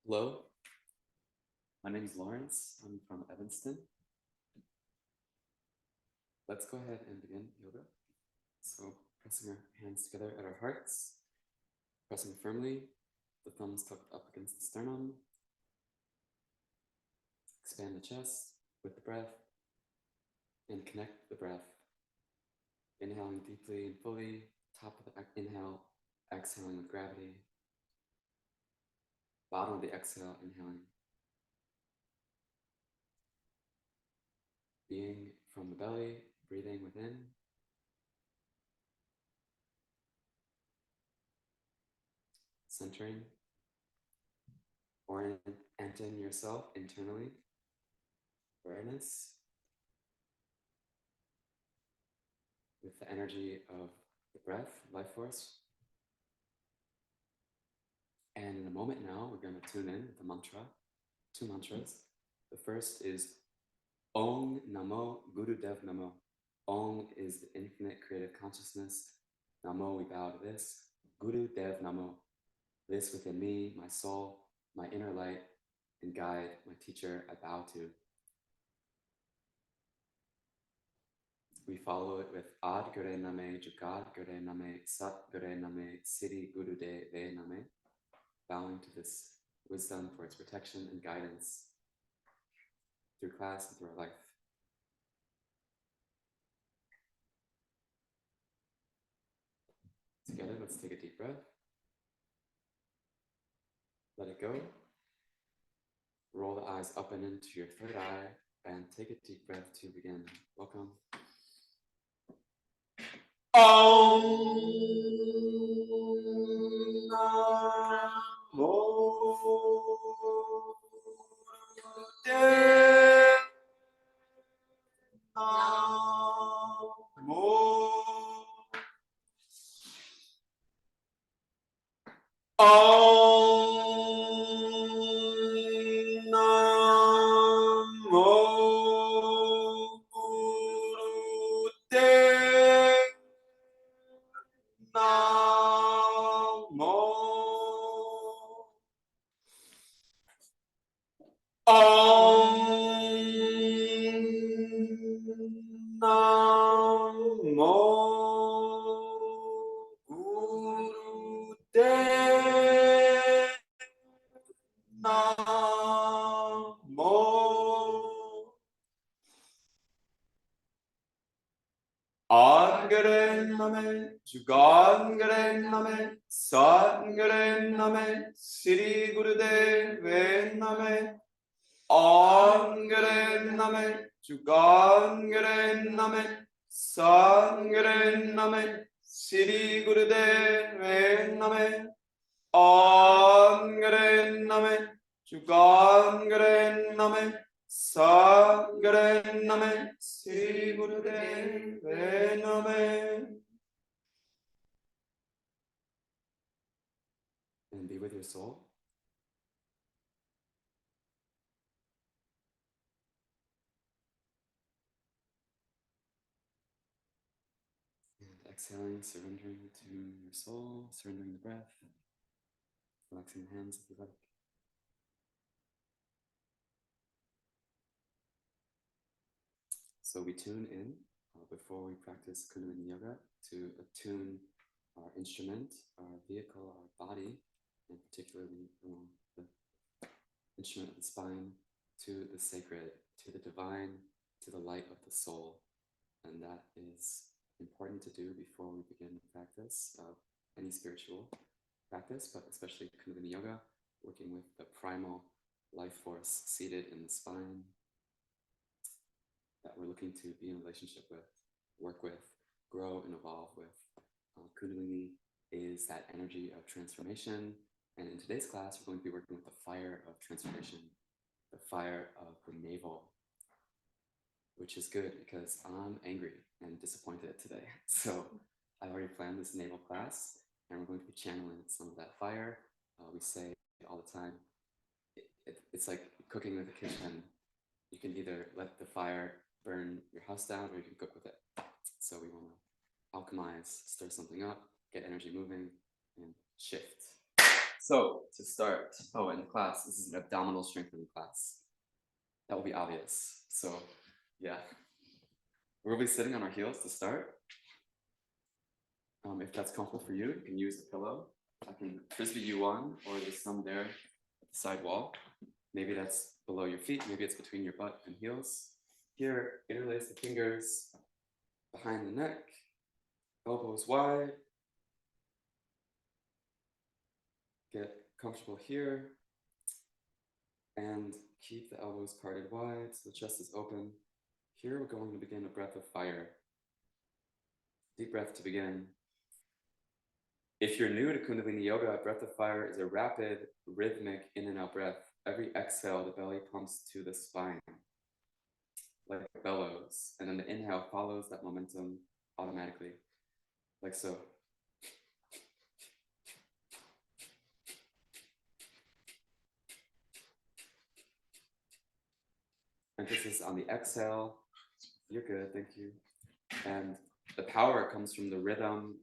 Hello, my name is Lawrence. I'm from Evanston. Let's go ahead and begin yoga. So pressing our hands together at our hearts, pressing firmly, the thumbs tucked up against the sternum. Expand the chest with the breath and connect the breath. Inhaling deeply and fully, top of the inhale, exhaling with gravity. Bottom of the exhale, inhaling. Being from the belly, breathing within. Centering. Orienting yourself internally. Awareness. With the energy of the breath, life force. And in a moment now, we're going to tune in with the mantra, 2 mantras. The first is Om Namo Gurudev Namo. Om is the infinite creative consciousness. Namo, we bow to this. Gurudev Namo. This within me, my soul, my inner light and guide, my teacher, I bow to. We follow it with Ad Gure Name, Jagad Gure Name, Sat Gure Name, Siddhi Gurudev Name. Bowing to this wisdom for its protection and guidance through class and through our life. Together, let's take a deep breath. Let it go. Roll the eyes up and into your third eye and take a deep breath to begin. Welcome. Om Namo Gurudev Namo. Om Namo Gurudev Namo. Om Namo Gurudev Namo. Angare Name, Jugangare Name, Satngare Name, Sri Gurudev Name. Angare Name, Jugangare Name, Satngare Name, Sri Gurudev Name. Angare Name, Jugangare Name, Satngare Name, Sri Gurudev Name. And be with your soul. And exhaling, surrendering to your soul, surrendering the breath, relaxing the hands if you like. So we tune in before we practice Kundalini Yoga to attune our instrument, our vehicle, our body, and particularly the instrument of the spine, to the sacred, to the divine, to the light of the soul. And that is important to do before we begin the practice of any spiritual practice, but especially Kundalini Yoga, working with the primal life force seated in the spine that we're looking to be in relationship with, work with, grow and evolve with. Kundalini is that energy of transformation. And in today's class, we're going to be working with the fire of transformation, the fire of the navel, which is good because I'm angry and disappointed today. So I've already planned this navel class and we're going to be channeling some of that fire. We say all the time, it's like cooking in the kitchen. You can either let the fire burn your house down or you can cook with it. So we want to alchemize, stir something up, get energy moving and shift. So to start, in the class, this is an abdominal strengthening class. That will be obvious. So yeah, we'll be sitting on our heels to start. If that's comfortable for you, you can use a pillow. I can frisbee you one, or there's some there at the side wall. Maybe that's below your feet. Maybe it's between your butt and heels. Here, interlace the fingers behind the neck, elbows wide. Get comfortable here and keep the elbows parted wide so the chest is open. Here we're going to begin a breath of fire. Deep breath to begin. If you're new to Kundalini Yoga, a breath of fire is a rapid, rhythmic in and out breath. Every exhale, the belly pumps to the spine, like bellows. And then the inhale follows that momentum automatically, like so. Emphasis on the exhale. You're good, thank you. And the power comes from the rhythm.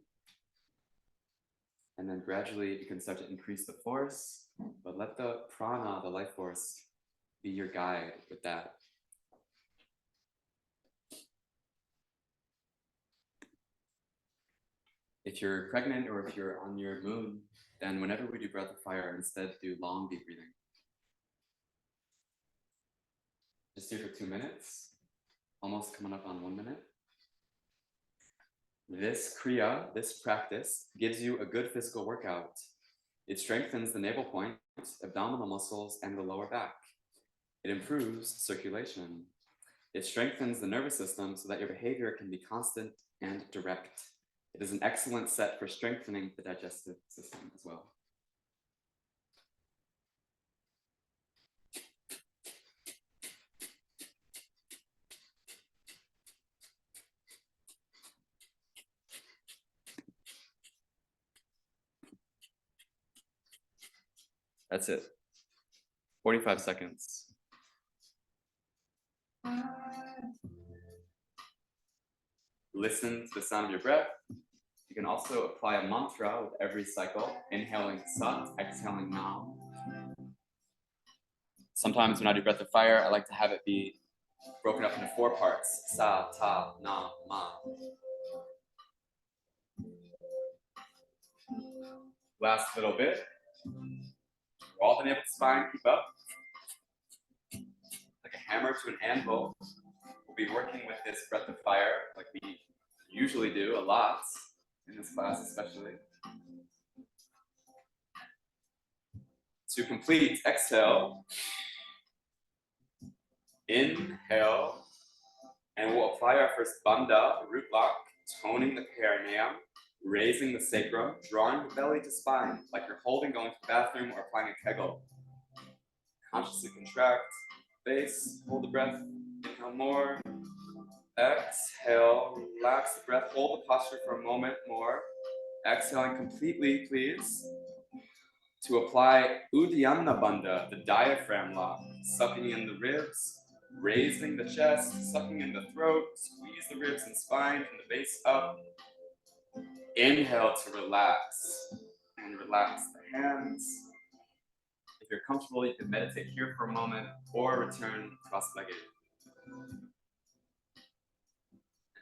And then gradually you can start to increase the force, but let the prana, the life force, be your guide with that. If you're pregnant or if you're on your moon, then whenever we do breath of fire, instead do long deep breathing. Just do for 2 minutes, almost coming up on 1 minute. This Kriya, this practice, gives you a good physical workout. It strengthens the navel point, abdominal muscles, and the lower back. It improves circulation. It strengthens the nervous system so that your behavior can be constant and direct. It is an excellent set for strengthening the digestive system as well. That's it. 45 seconds. Listen to the sound of your breath. You can also apply a mantra with every cycle, inhaling Sat, exhaling Nam. Sometimes when I do breath of fire, I like to have it be broken up into 4 parts. Sa, Ta, Na, Ma. Last little bit. All the navel spine, keep up. Like a hammer to an anvil. We'll be working with this breath of fire like we usually do a lot in this class especially. To complete, exhale, inhale, and we'll apply our first bandha, root lock, toning the perineum, raising the sacrum, drawing the belly to spine, like you're holding, going to the bathroom, or applying a kegel. Consciously contract, base, hold the breath, inhale more, exhale, relax the breath, hold the posture for a moment more, exhaling completely, please, to apply Uddiyana Bandha, the diaphragm lock, sucking in the ribs, raising the chest, sucking in the throat, squeeze the ribs and spine from the base up. Inhale to relax, and relax the hands. If you're comfortable, you can meditate here for a moment or return cross-legged. And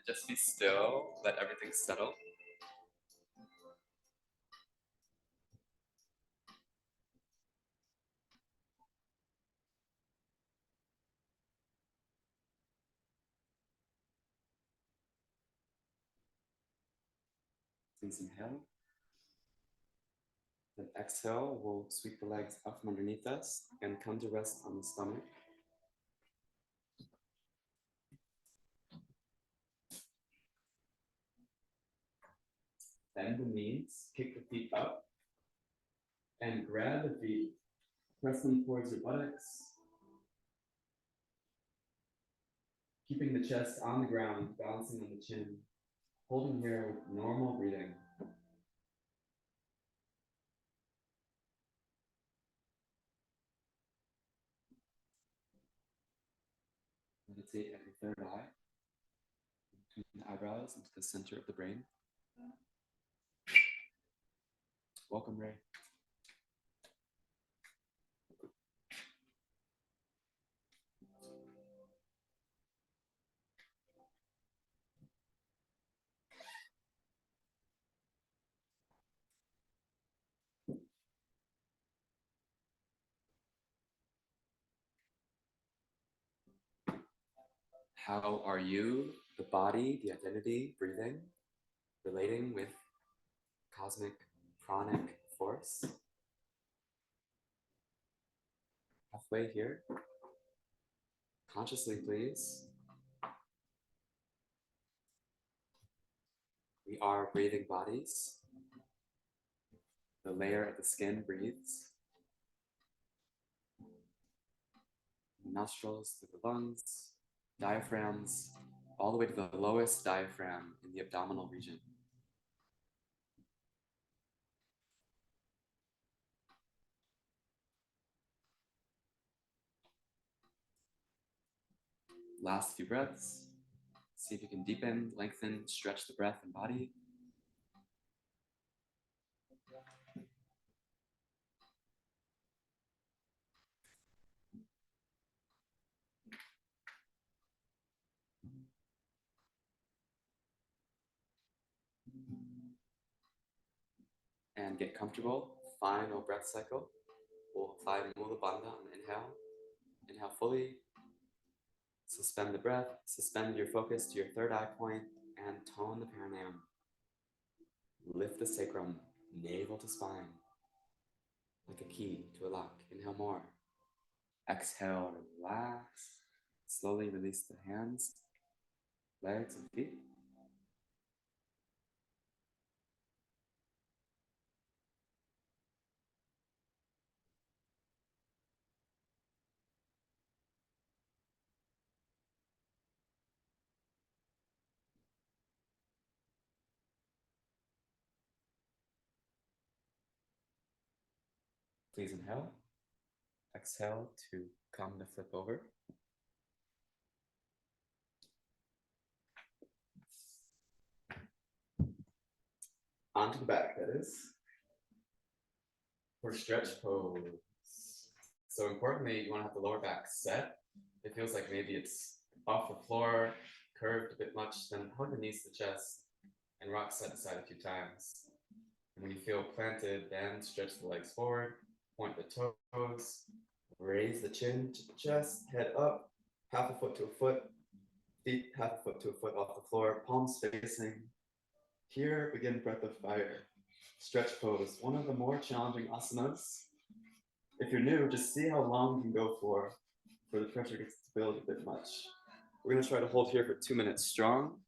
just be still, let everything settle. Please inhale. Then exhale, we'll sweep the legs up from underneath us and come to rest on the stomach. Bend the knees, kick the feet up, and grab the feet, press them towards your buttocks, keeping the chest on the ground, balancing on the chin, holding here with normal breathing. Meditate at your third eye, between the eyebrows into the center of the brain. Welcome, Ray. How are you, the body, the identity, breathing, relating with cosmic pranic force? Halfway here. Consciously, please. We are breathing bodies. The layer of the skin breathes. The nostrils through the lungs, diaphragms, all the way to the lowest diaphragm in the abdominal region. Last few breaths. See if you can deepen, lengthen, stretch the breath and body. And get comfortable. Final breath cycle. We'll apply Mula Bandha on the inhale. Inhale fully. Suspend the breath. Suspend your focus to your third eye point and tone the perineum. Lift the sacrum, navel to spine. Like a key to a lock. Inhale more. Exhale, relax. Slowly release the hands, legs, and feet. Please inhale. Exhale to come to flip over. Onto the back, that is. For stretch pose. So importantly, you want to have the lower back set. It feels like maybe it's off the floor, curved a bit much, then hug the knees to the chest and rock side to side a few times. And when you feel planted, then stretch the legs forward, point the toes, raise the chin to the chest, head up, half a foot to a foot, feet half a foot to a foot off the floor, palms facing. Here, begin breath of fire. Stretch pose, one of the more challenging asanas. If you're new, just see how long you can go for the pressure gets to build a bit much. We're gonna try to hold here for 2 minutes strong.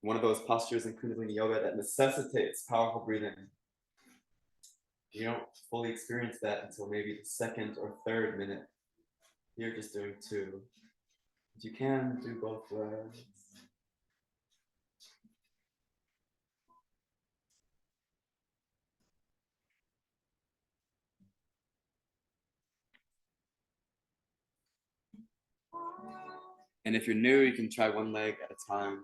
One of those postures in Kundalini Yoga that necessitates powerful breathing. You don't fully experience that until maybe the second or third minute. You're just doing 2. If you can, do both legs. And if you're new, you can try one leg at a time.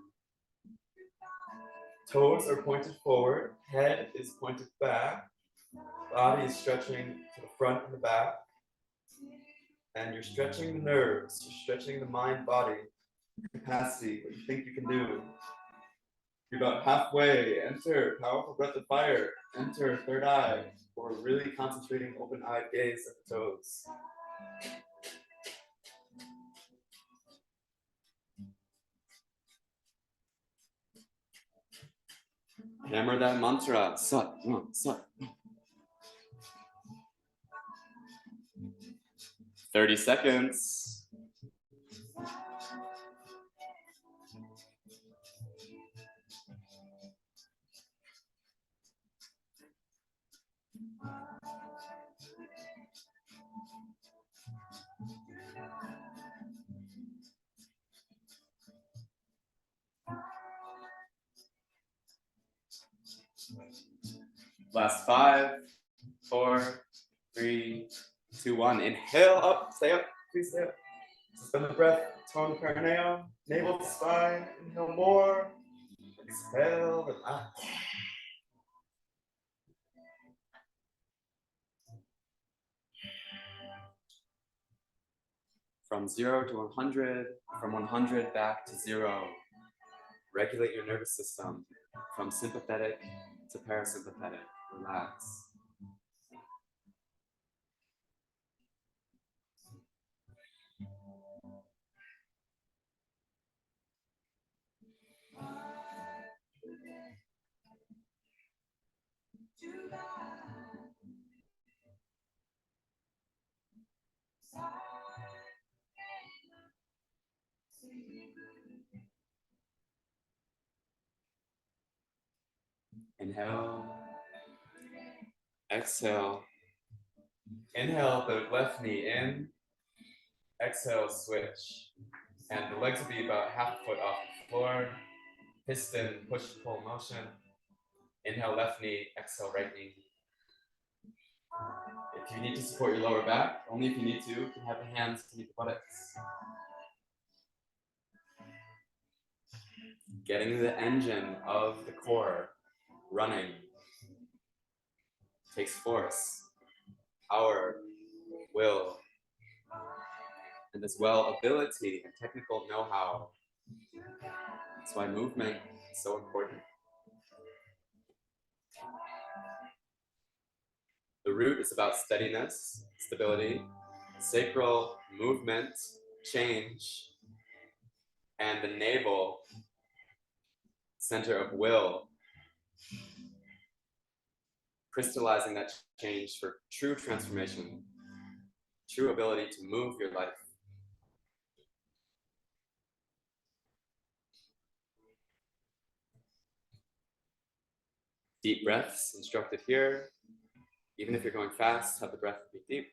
Toes are pointed forward, head is pointed back, body is stretching to the front and the back, and you're stretching the nerves, you're stretching the mind-body capacity, what you think you can do. You're about halfway, enter powerful breath of fire, enter third eye, or really concentrating open-eyed gaze at the toes. Hammer that mantra, sat, sat. 30 seconds. Last 5, 4, 3, 2, 1. Inhale up, stay up, please stay up. Suspend the breath, tone the perineum, navel to spine, inhale more. Exhale, relax. From 0 to 100, from 100 back to 0. Regulate your nervous system from sympathetic to parasympathetic. Relax. Inhale, exhale. Inhale the left knee in, exhale, switch. And the legs will be about half a foot off the floor. Piston, push-pull motion. Inhale, left knee, exhale, right knee. If you need to support your lower back, only if you need to, you can have the hands beneath the buttocks. Getting the engine of the core running takes force, power, will, and as well ability and technical know-how. That's why movement is so important. The root is about steadiness, stability, sacral movement, change, and the navel, center of will, crystallizing that change for true transformation, true ability to move your life. Deep breaths instructed here. Even if you're going fast, have the breath be deep.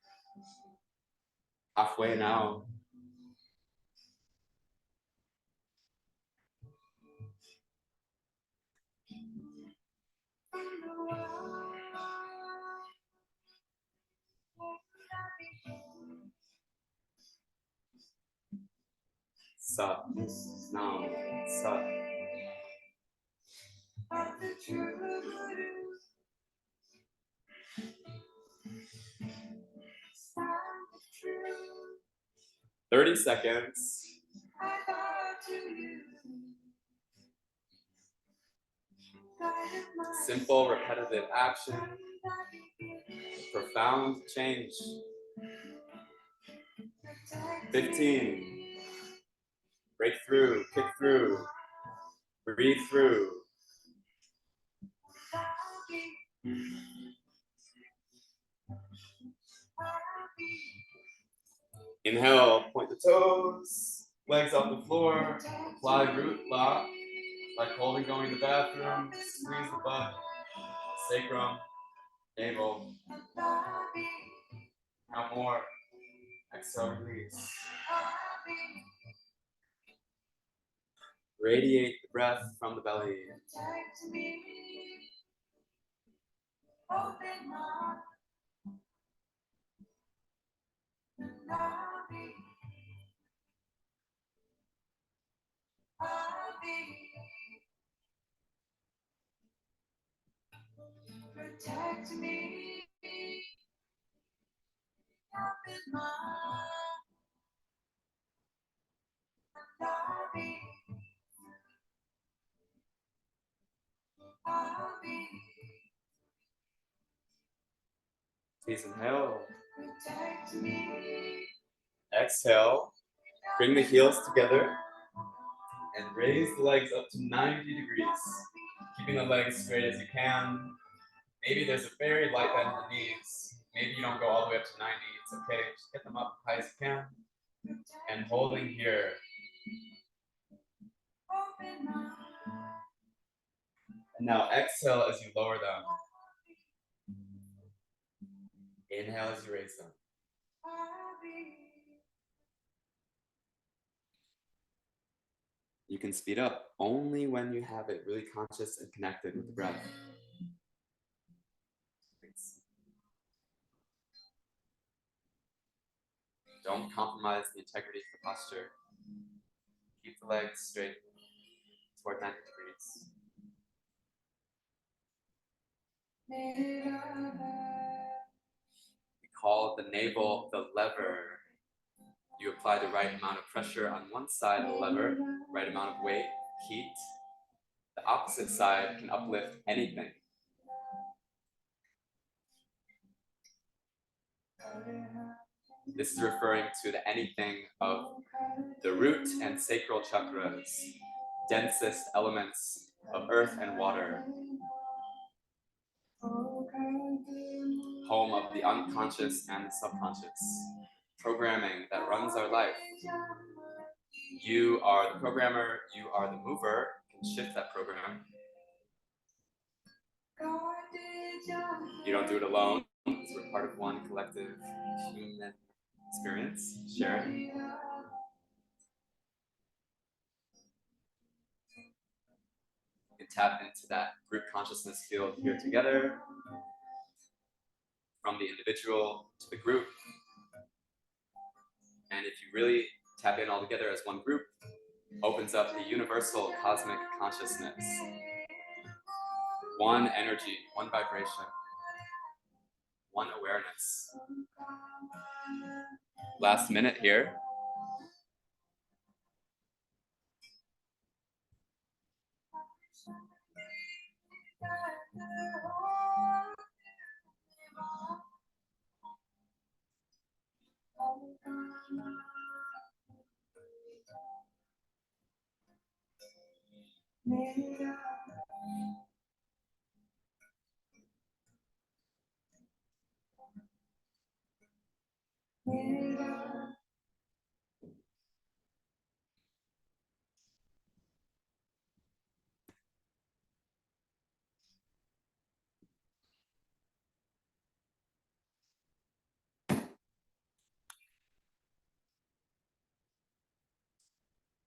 Halfway now. Sat, now, sat. "30 seconds. Simple, repetitive action. Profound change. 15. Break through, kick through, breathe through. Inhale, point the toes, legs off the floor, apply root lock, like holding going to the bathroom, squeeze the butt, sacrum, navel. Now more, exhale, release. Radiate the breath from the belly. Protect me. Please inhale. Exhale. Bring the heels together and raise the legs up to 90 degrees. Keeping the legs straight as you can. Maybe there's a very light bend in the knees. Maybe you don't go all the way up to 90. It's okay. Just get them up as high as you can. And holding here. And now exhale as you lower them. Inhale as you raise them. You can speed up only when you have it really conscious and connected with the breath. Thanks. Don't compromise the integrity of the posture. Keep the legs straight toward 90 degrees. We call the navel the lever. You apply the right amount of pressure on one side of the lever, right amount of weight, heat. The opposite side can uplift anything. This is referring to the anything of the root and sacral chakras, densest elements of earth and water. home of the unconscious and the subconscious, programming that runs our life. You are the programmer, you are the mover, you can shift that program. You don't do it alone, because we're part of one collective human experience, sharing. You can tap into that group consciousness field here together, from the individual to the group. And if you really tap in all together as one group, opens up the universal cosmic consciousness. One energy, one vibration, one awareness. Last minute here.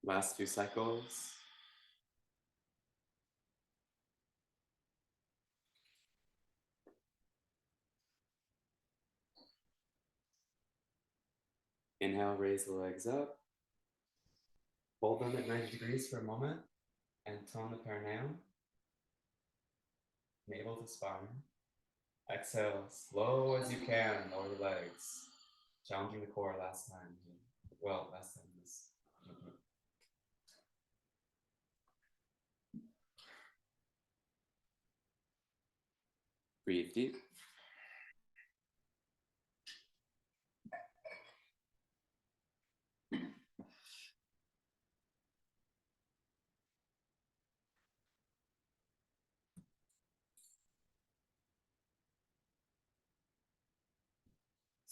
Last few cycles. Inhale, raise the legs up. Hold them at 90 degrees for a moment and tone the perineum. Navel to spine. Exhale, slow as you can, lower the legs. Challenging the core last time. Well, last time this. Breathe deep.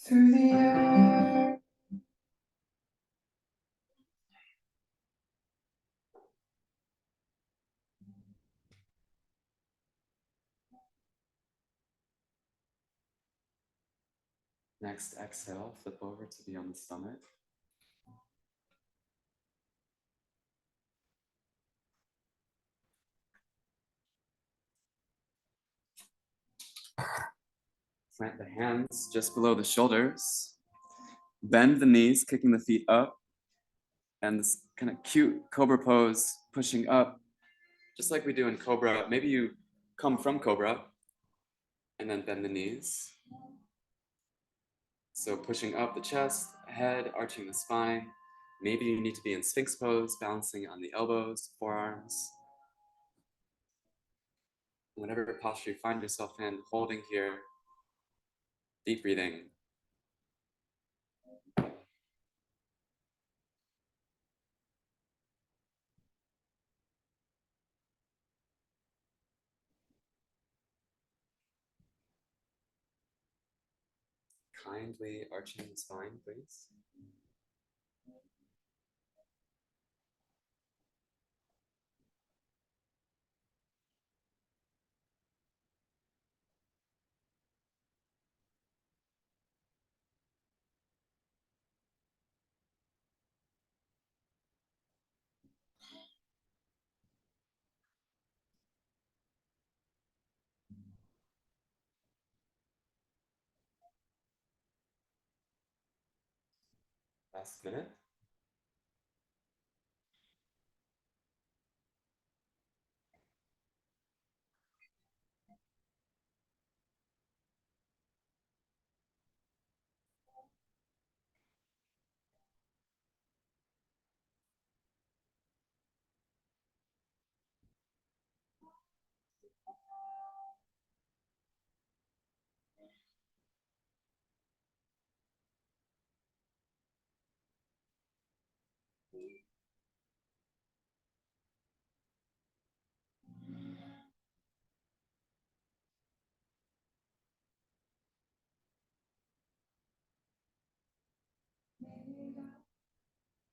Through the air. Next exhale, flip over to be on the stomach. Plant the hands just below the shoulders. Bend the knees, kicking the feet up. And this kind of cute cobra pose, pushing up, just like we do in cobra. Maybe you come from cobra and then bend the knees. So pushing up the chest, head, arching the spine. Maybe you need to be in Sphinx pose, balancing on the elbows, forearms. Whatever posture you find yourself in, holding here. Deep breathing. Kindly arching the spine, please. Last minute.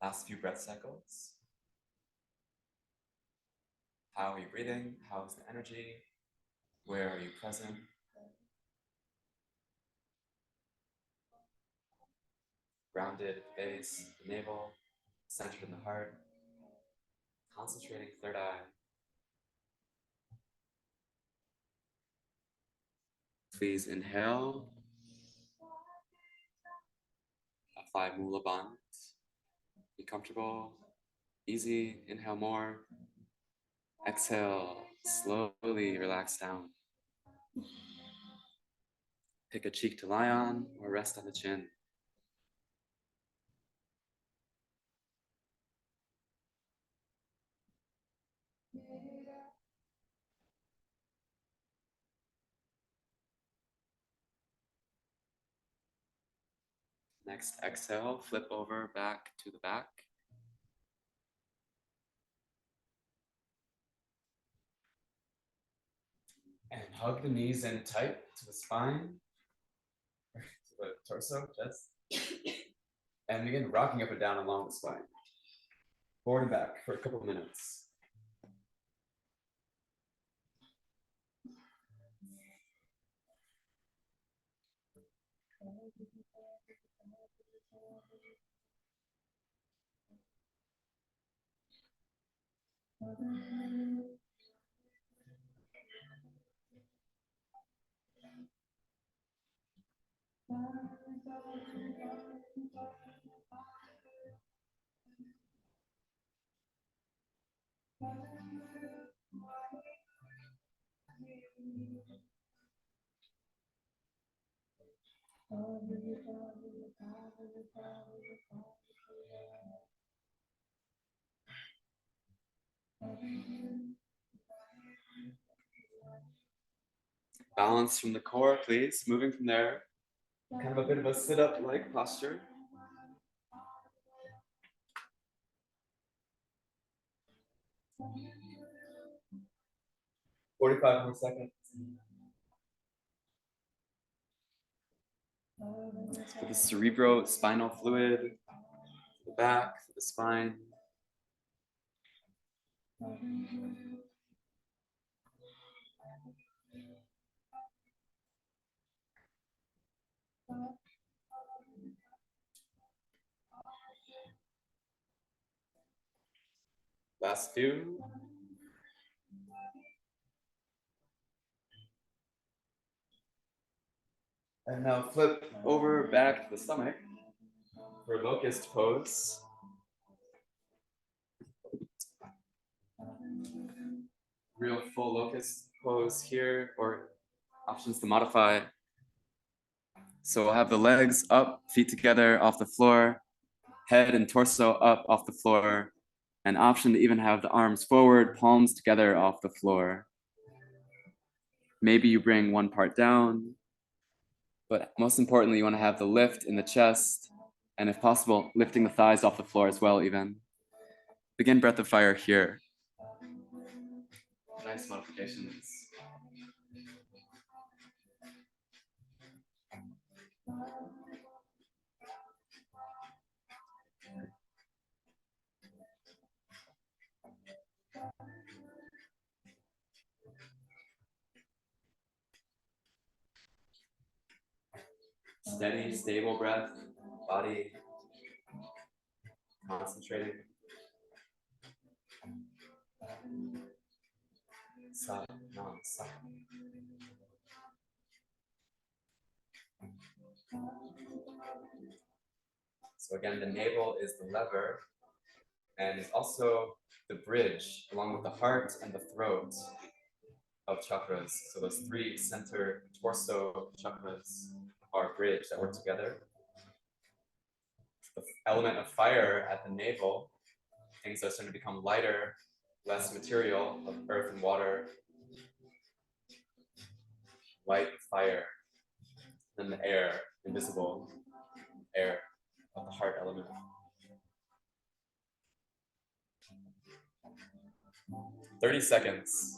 Last few breath cycles. How are you breathing? How's the energy? Where are you present? Grounded at the base, the navel, centered in the heart. Concentrating third eye. Please inhale. Apply Mula Bandh. Be comfortable. Easy. Inhale more. Exhale. Slowly relax down. Pick a cheek to lie on or rest on the chin. Next exhale, flip over back to the back. And hug the knees in tight to the spine, to the torso, chest. And begin rocking up and down along the spine. Forward and back for a couple of minutes. Balance from the core, please. Moving from there. Kind of a bit of a sit-up-like posture. "45 more seconds. For the cerebrospinal fluid, the back, the spine. Last few. And now flip over back to the stomach for locust pose. Real full locust pose here, or options to modify. So we'll have the legs up, feet together off the floor, head and torso up off the floor, an option to even have the arms forward, palms together off the floor. Maybe you bring one part down, but most importantly, you want to have the lift in the chest, and if possible, lifting the thighs off the floor as well even. Begin breath of fire here. Nice modifications. Steady, stable breath, body concentrating. Sa, nam, sa. So again, the navel is the lever and is also the bridge along with the heart and the throat of chakras. So those three center torso chakras are a bridge that work together. The element of fire at the navel, things are starting to become lighter, less material of earth and water, light fire, then the air, invisible air of the heart element. "30 seconds.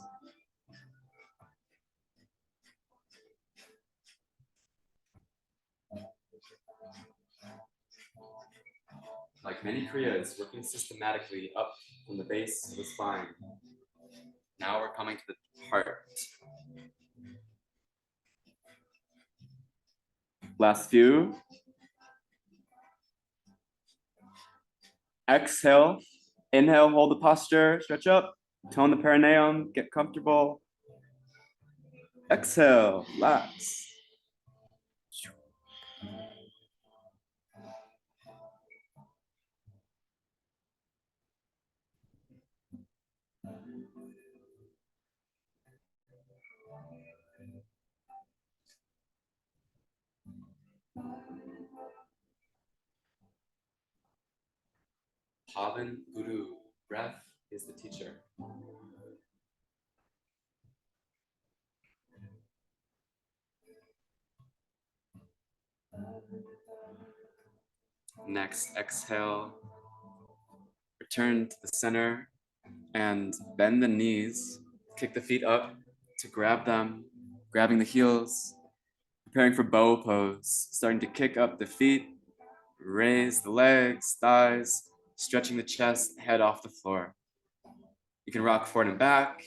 like many Kriyas, working systematically up from the base of the spine. Now we're coming to the heart. Last few. Exhale. Inhale, hold the posture, stretch up, tone the perineum, get comfortable. Exhale, relax. Pavan Guru, breath is the teacher. Next, exhale. Return to the center and bend the knees. Kick the feet up to grab them, grabbing the heels, preparing for bow pose, starting to kick up the feet, raise the legs, thighs, stretching the chest, head off the floor. You can rock forward and back,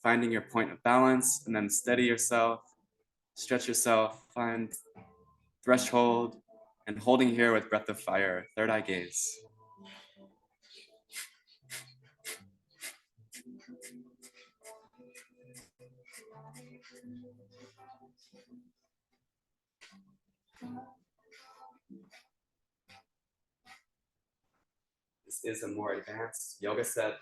finding your point of balance, and then steady yourself, stretch yourself, find threshold, and holding here with breath of fire, third eye gaze. This is a more advanced yoga set,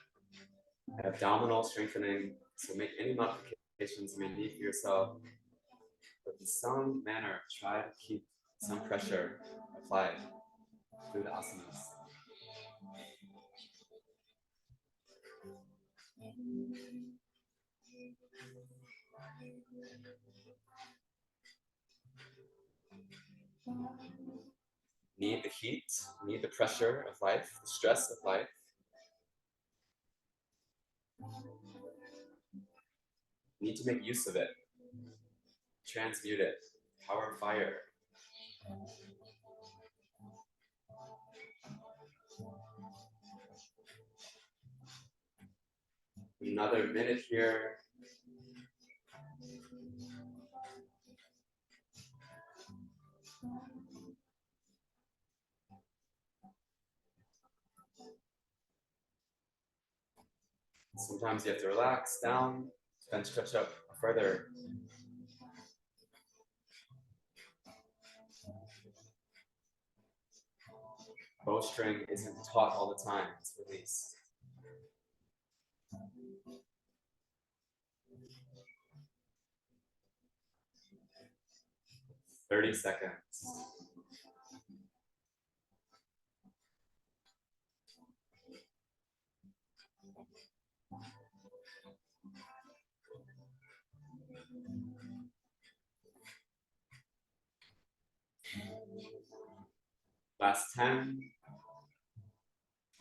abdominal strengthening, so make any modifications you may need for yourself, but in some manner, try to keep some pressure applied through the asanas. Need the heat, need the pressure of life, the stress of life. Need to make use of it, transmute it, power fire. Another minute here. Sometimes you have to relax down, then stretch up further. Bowstring isn't taut all the time, it's released. 30 seconds. Last 10.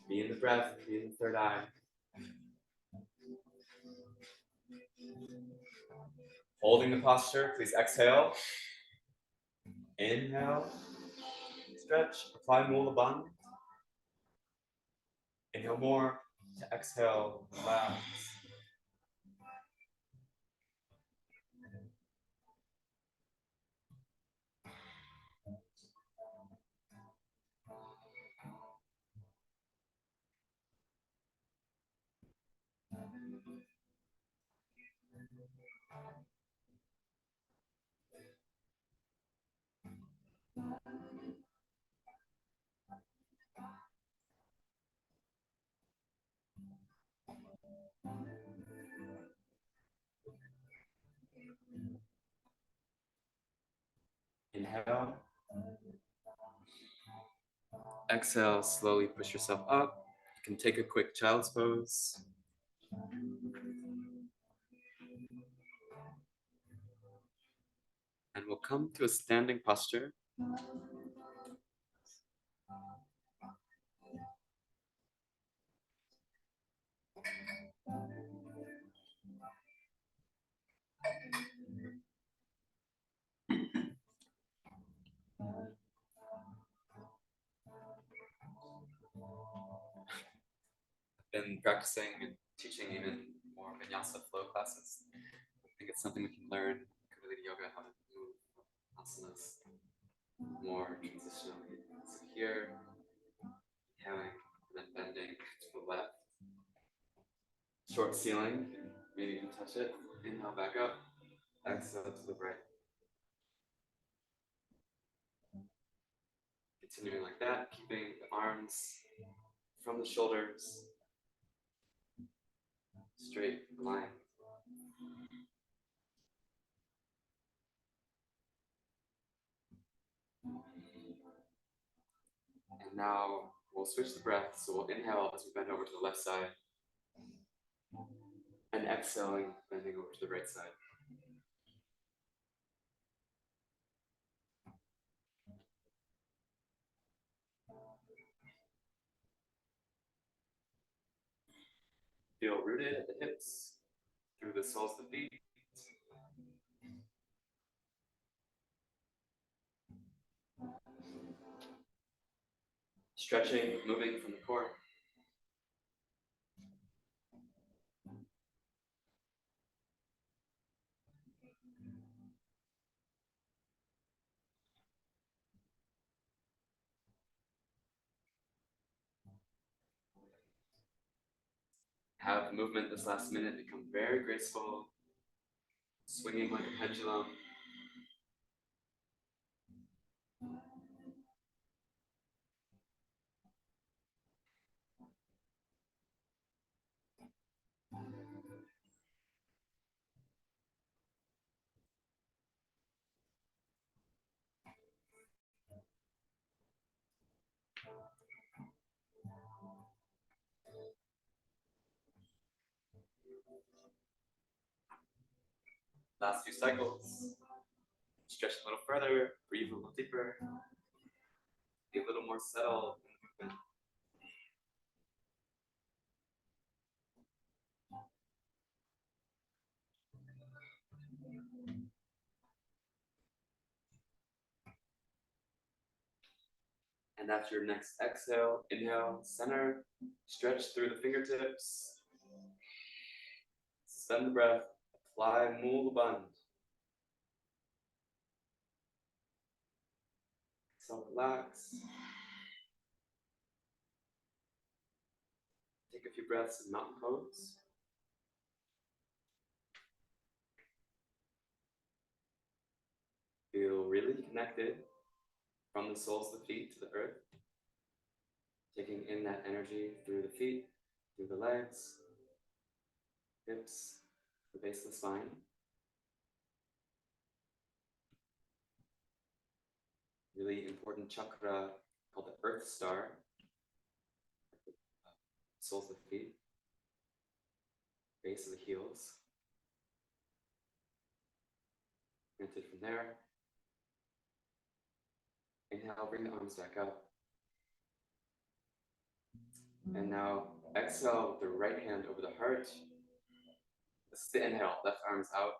Be in the breath, be in the third eye. Holding the posture, please exhale. Inhale, stretch, apply Mula Bandh. Inhale more, to exhale, relax. Inhale. Exhale, slowly push yourself up. You can take a quick child's pose. And we'll come to a standing posture. been practicing and teaching even more vinyasa flow classes. I think it's something we can learn in Kundalini Yoga, how to move asanas more transitionally. So here, inhaling and then bending to the left. Short ceiling, maybe you can touch it. Inhale back up, exhale to the right. Continuing like that, keeping the arms from the shoulders straight line. And now we'll switch the breath. So we'll inhale as we bend over to the left side. And exhaling, bending over to the right side. Feel rooted at the hips, through the soles of the feet. Stretching, moving from the core. Have the movement this last minute become very graceful, swinging like a pendulum. Last few cycles. Stretch a little further, breathe a little deeper, be a little more settled in the movement. And after your next exhale, inhale, center, stretch through the fingertips, suspend the breath, apply Mula Bandh. So relax. Take a few breaths in mountain pose. Feel really connected from the soles of the feet to the earth. Taking in that energy through the feet, through the legs, hips, the base of the spine. Really important chakra called the Earth Star, soles of the feet, base of the heels. Planted from there. Inhale, bring the arms back up. And now exhale with the right hand over the heart. This is the inhale, left arm is out.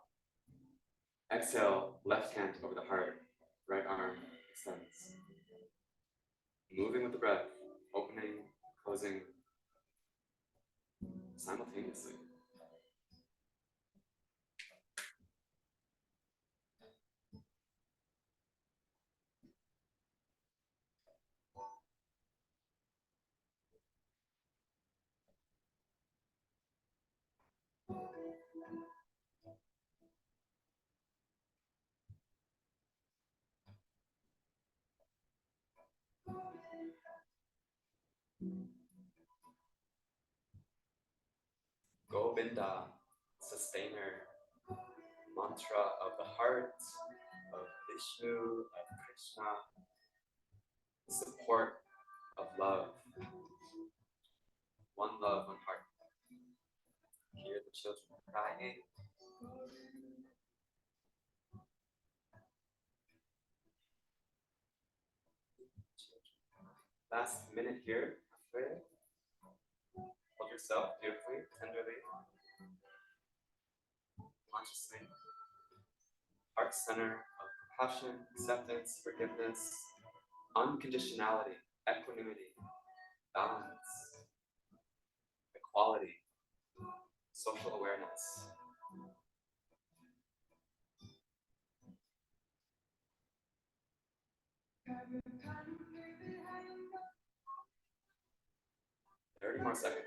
Exhale, left hand over the heart, right arm extends. Moving with the breath, opening, closing simultaneously. Govinda, sustainer, mantra of the heart, of Vishnu, of Krishna, support of love. One love, one heart. Hear the children crying. Last minute here. Hold yourself beautifully, tenderly, consciously. Heart center of compassion, acceptance, forgiveness, unconditionality, equanimity, balance, equality, social awareness. Thirty more seconds.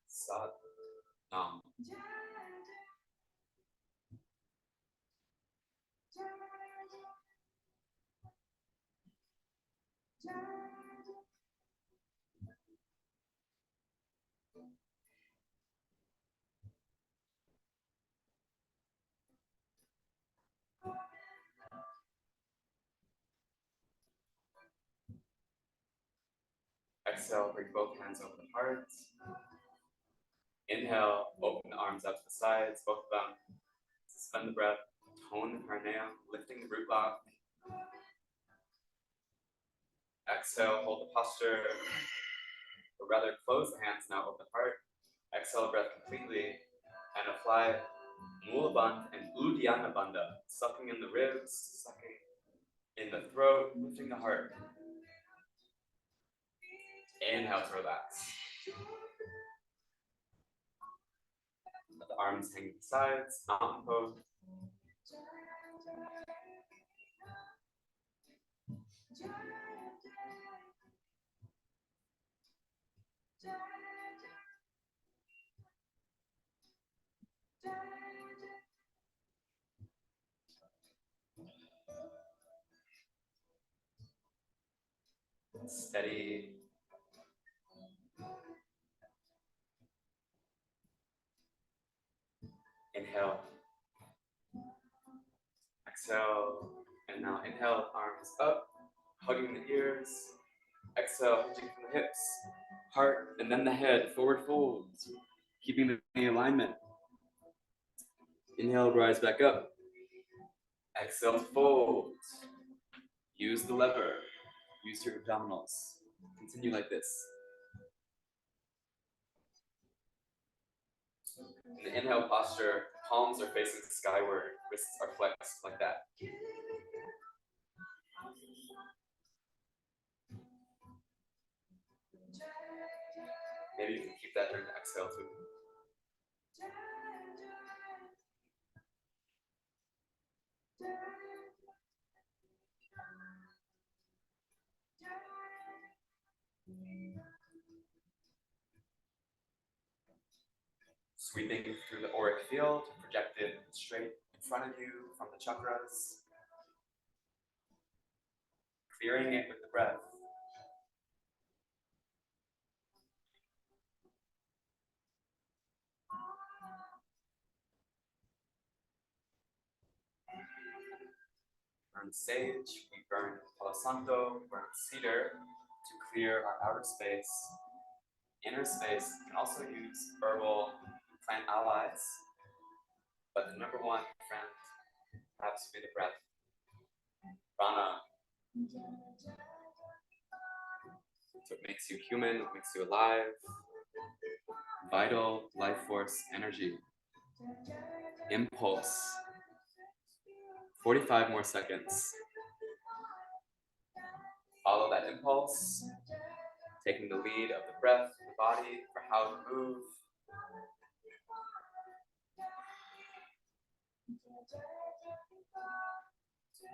Sat Nam. Exhale, bring both hands over the heart. Inhale, open the arms out to the sides, both of them. Suspend the breath, tone the perineum, lifting the root block. Exhale, hold the posture, or rather close the hands now over the heart. Exhale the breath completely and apply Mula Bandh and Uddiyana Bandha, sucking in the ribs, sucking in the throat, lifting the heart. Inhale to relax. Let the arms hang to the sides, mountain pose. Steady. Inhale. Exhale. And now inhale, arms up, hugging the ears. Exhale, hitching from the hips, heart, and then the head, forward folds, keeping the alignment. Inhale, rise back up. Exhale, fold. Use the lever. Use your abdominals. Continue like this. In the inhale posture, palms are facing skyward, wrists are flexed like that. Maybe you can keep that during the exhale too. Sweeping through the auric field, projected straight in front of you from the chakras. Clearing it with the breath. Burn sage, we burn Palo Santo, we burn cedar to clear our outer space. Inner space, you can also use herbal plant allies, but the number one friend has to be the breath. Prana. So it makes you human, it makes you alive. Vital, life force, energy. Impulse. 45 more seconds. Follow that impulse, taking the lead of the breath, the body, for how to move.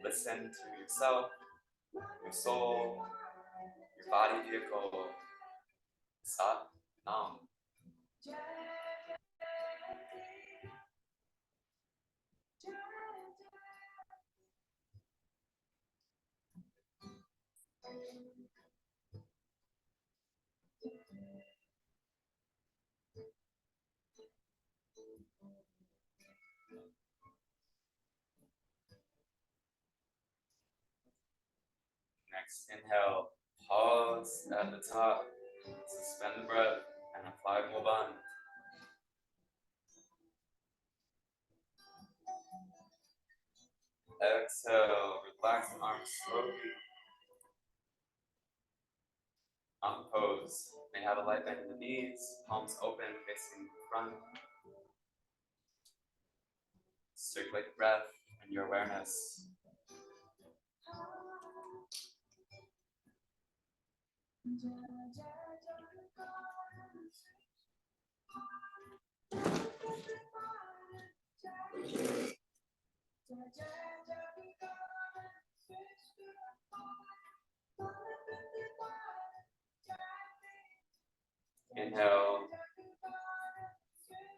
Listen to yourself, your soul, your body vehicle. Sat Nam. Next, inhale, pause at the top, suspend the breath, and apply Mula Bandh. Exhale, relax the arms slowly. On pose, may have a light bend in the knees, palms open, facing front. Circulate the breath and your awareness. Inhale.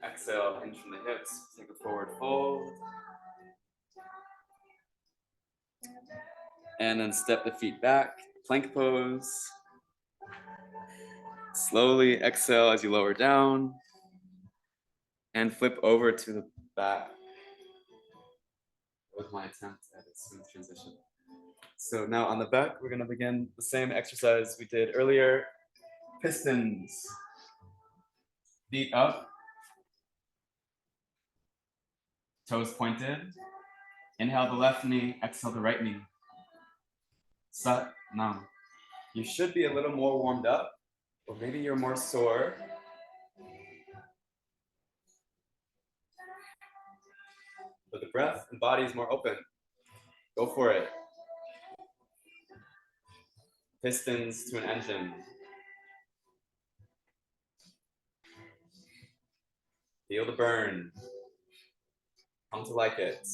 Exhale, hinge from the hips. Take a forward fold. And then step the feet back. Plank pose. Slowly exhale as you lower down. And flip over to the back. With my attempt at a smooth transition. So now on the back, we're going to begin the same exercise we did earlier. Pistons. Feet up. Toes pointed. Inhale the left knee, exhale the right knee. Sat Nam. You should be a little more warmed up, or maybe you're more sore. But the breath and body is more open. Go for it. Pistons to an engine. Feel the burn. Come to like it.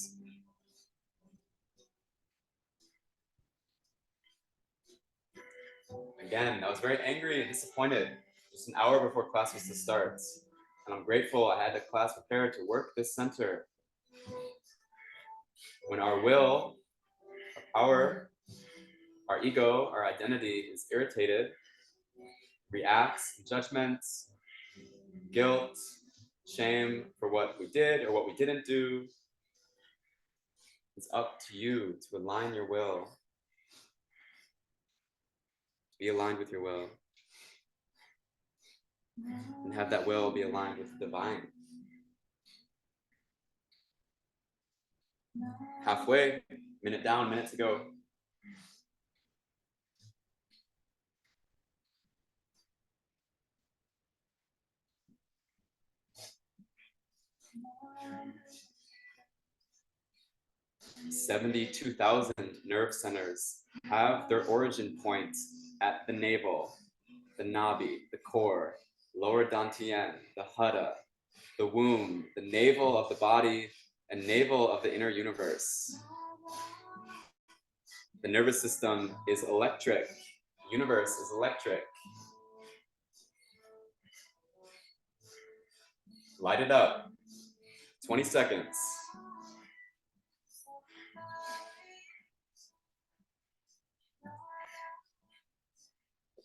Again, I was very angry and disappointed just an hour before class was to start. And I'm grateful I had the class prepared to work this center. When our will, our power, our ego, our identity is irritated, reacts, judgments, guilt, shame for what we did or what we didn't do, it's up to you to align your will. Be aligned with your will. And have that will be aligned with the divine. Halfway, minute down, minute to go. $72,000 nerve centers have their origin points at the navel, the nabi, the core, lower dantian, the hada, the womb, the navel of the body, and navel of the inner universe. The nervous system is electric. Universe is electric. Light it up. 20 seconds.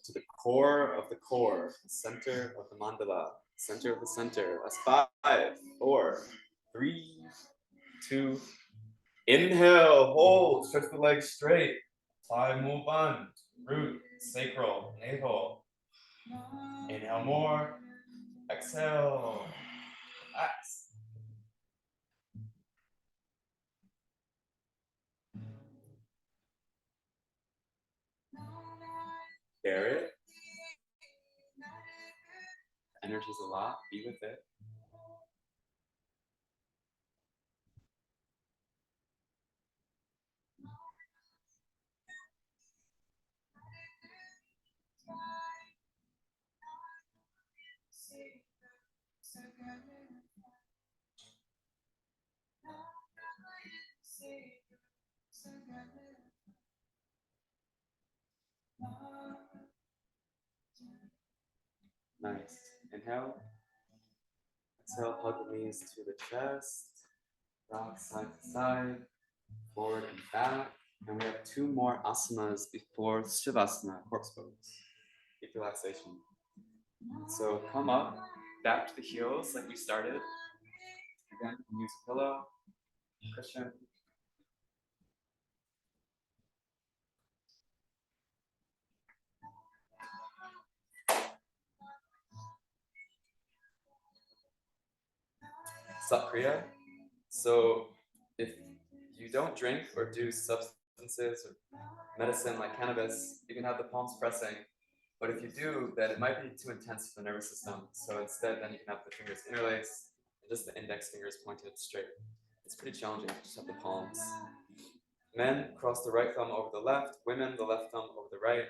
To the core of the core, center of the mandala, center of the center. That's 5, 4, 3, 2. Inhale, hold, stretch the legs straight. Apply Mu Bandh, root, sacral, navel. Inhale more. Exhale. Relax. Bear it. Energy's a lot. Be with it. Nice. Inhale. Exhale, hug the knees to the chest. Rock side to side. Forward and back. And we have 2 more asanas before Shavasana, corpse pose. Deep relaxation. So come up, back to the heels like we started. Again, you can use a pillow, cushion. Kriya. So if you don't drink or do substances or medicine like cannabis, you can have the palms pressing. But if you do, then it might be too intense for the nervous system. So instead, then you can have the fingers interlaced and just the index fingers pointed straight. It's pretty challenging to just have the palms. Men cross the right thumb over the left, women the left thumb over the right.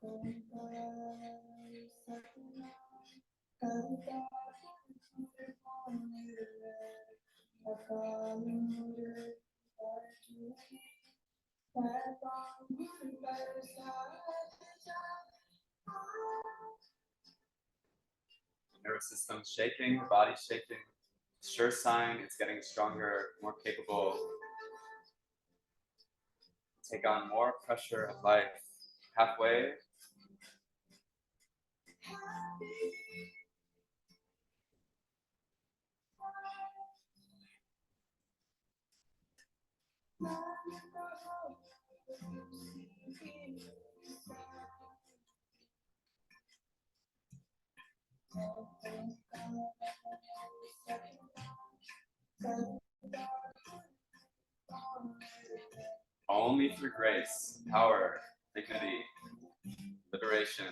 Nervous system shaking, body shaking. Sure sign it's getting stronger, more capable. Take on more pressure of life. Halfway. Only through grace, power, dignity, liberation.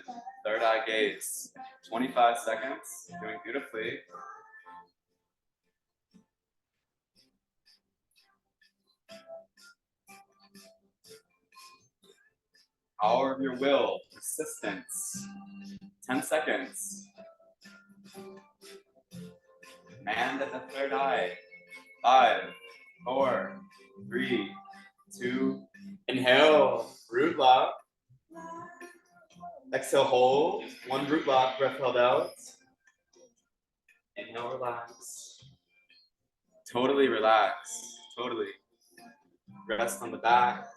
Third eye gaze. 25 seconds. Doing beautifully. Power of your will. Persistence. 10 seconds. Command at the third eye. 5, 4, 3, 2. Inhale, root lock. Exhale, hold. One root lock, breath held out. Inhale, relax. Totally relax. Totally. Rest on the back.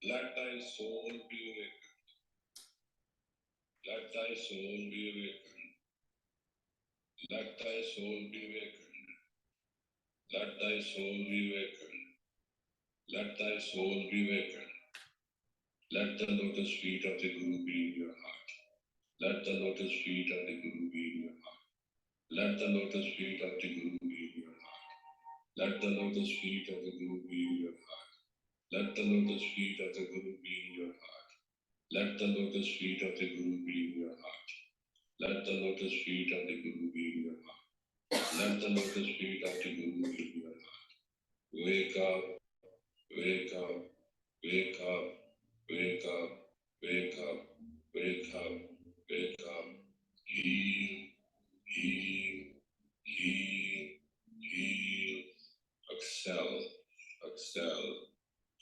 Let thy soul be awakened. Let thy soul be awakened. Let thy soul be awakened. Let thy soul be awakened. Let thy soul be awakened. Let the lotus feet of the Guru be in your heart. Let the lotus feet of the Guru be in your heart. Let the lotus feet of the Guru be in your heart. Let the lotus feet of the Guru be in your heart. Let the lotus feet of the Guru be in your heart. Let the lotus feet of the Guru be in your heart. Let the lotus feet of the Guru be in your heart. Let the lotus feet of the Guru be in your heart. Wake up, wake up, wake up, wake up, wake up, wake up, wake up. Heal, heal, heal, heal. Excel, excel,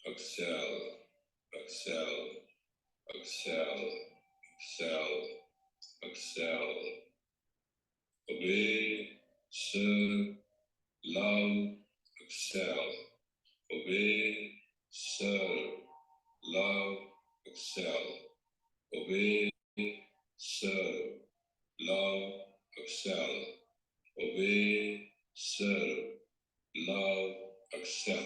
excel, excel, excel, excel, excel. Obey, serve, love, excel. Obey, serve, love, excel. Obey, serve, love, excel. Obey, serve, love, excel.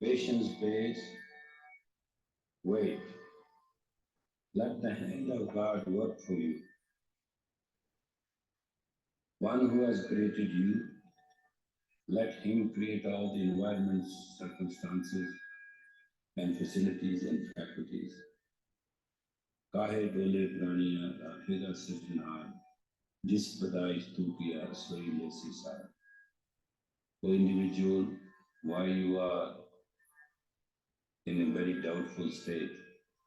Patience base, wait. Let the hand of God work for you. One who has created you, let him create all the environments, circumstances, and facilities and faculties. काहे डोले प्राणियां राखेगा सृजनहार जिस पैदाइश तू किया सोई ले सीसा. O individual, why you are in a very doubtful state,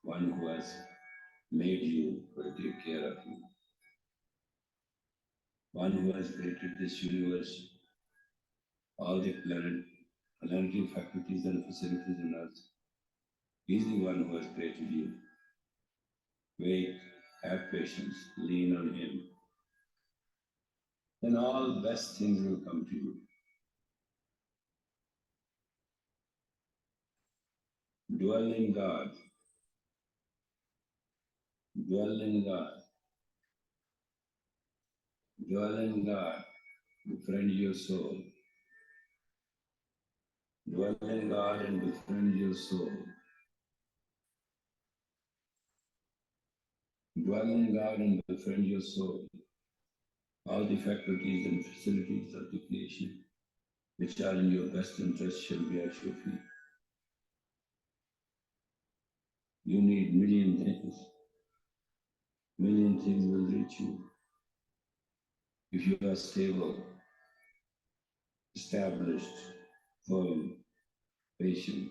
one who has made you will take care of you. One who has created this universe, all the planetary faculties and facilities on earth, he is the one who has created you. Wait, have patience, lean on him. Then all best things will come to you. Dwell in God. Dwell in God. Dwell in God. Befriend your soul. Dwell in God and befriend your soul. Dwell in God and befriend your soul. All the faculties and facilities of the creation which are in your best interest shall be at your feet. You need million things. Million things will reach you. If you are stable, established, firm, patient.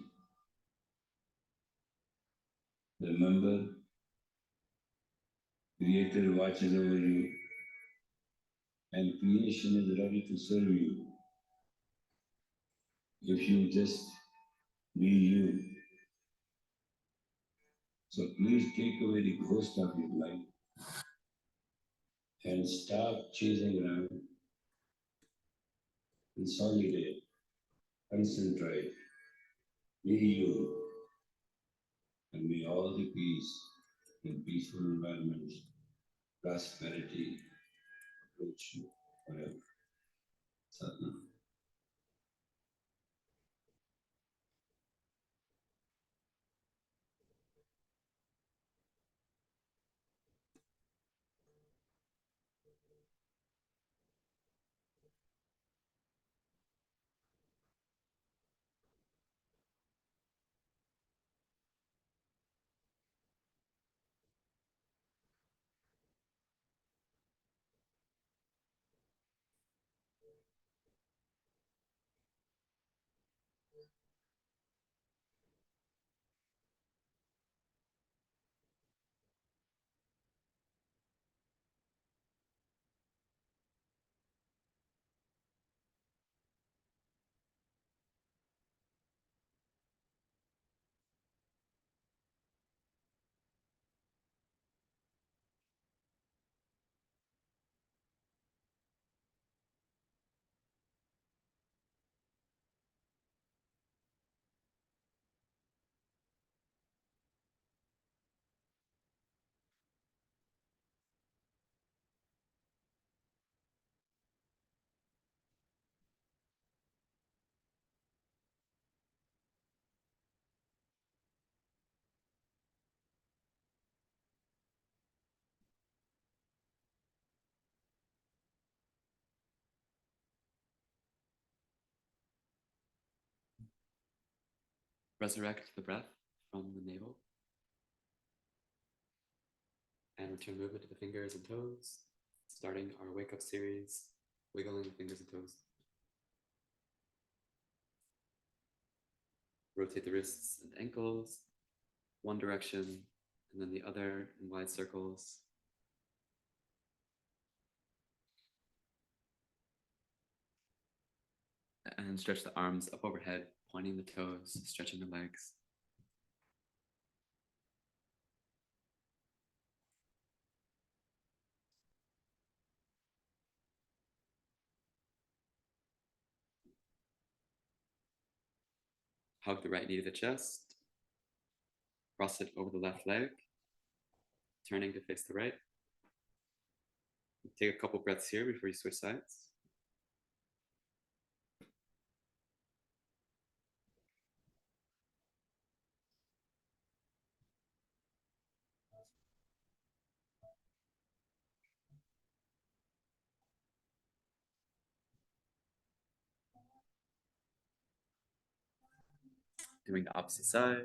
Remember, Creator watches over you and creation is ready to serve you. If you just be you. So please take away the ghost of your life and stop chasing around, consolidate, concentrate, be you, and may all the peace and peaceful environments, prosperity approach you forever. Satnam. Resurrect the breath from the navel. And return movement to the fingers and toes, starting our wake up series, wiggling the fingers and toes. Rotate the wrists and ankles, one direction, and then the other in wide circles. And stretch the arms up overhead, pointing the toes, stretching the legs. Hug the right knee to the chest. Cross it over the left leg, turning to face the right. Take a couple breaths here before you switch sides. Doing the opposite side.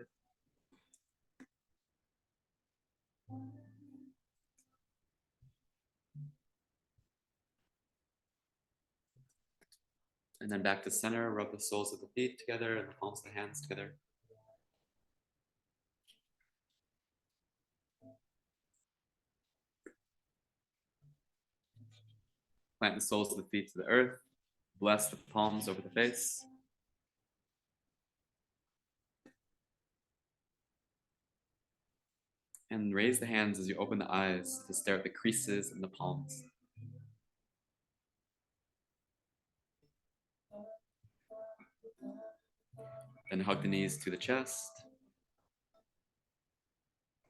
And then back to center, rub the soles of the feet together and the palms of the hands together. Plant the soles of the feet to the earth. Bless the palms over the face. And raise the hands as you open the eyes to stare at the creases in the palms. Then hug the knees to the chest.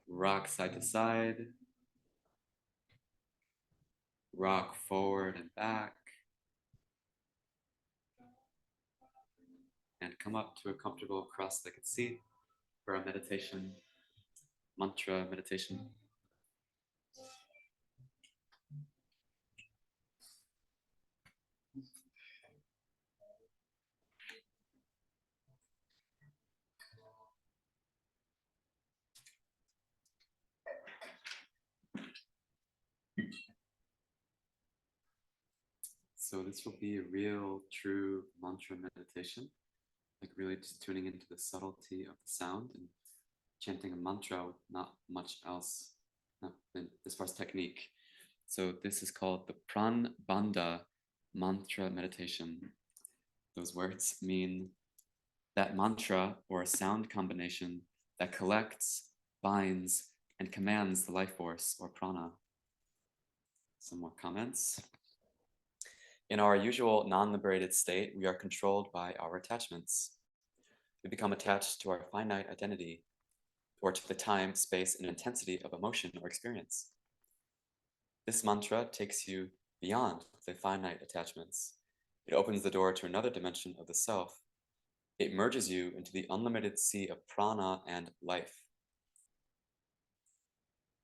Rock side to side. Rock forward and back. And come up to a comfortable cross-legged seat for a meditation, mantra meditation. So this will be a real, true mantra meditation, like really just tuning into the subtlety of the sound and chanting a mantra with not much else as far as technique. So this is called the Pran Bandh mantra meditation. Those words mean that mantra or a sound combination that collects, binds, and commands the life force or prana. Some more comments. In our usual non-liberated state, we are controlled by our attachments. We become attached to our finite identity or to the time, space, and intensity of emotion or experience. This mantra takes you beyond the finite attachments. It opens the door to another dimension of the self. It merges you into the unlimited sea of prana and life.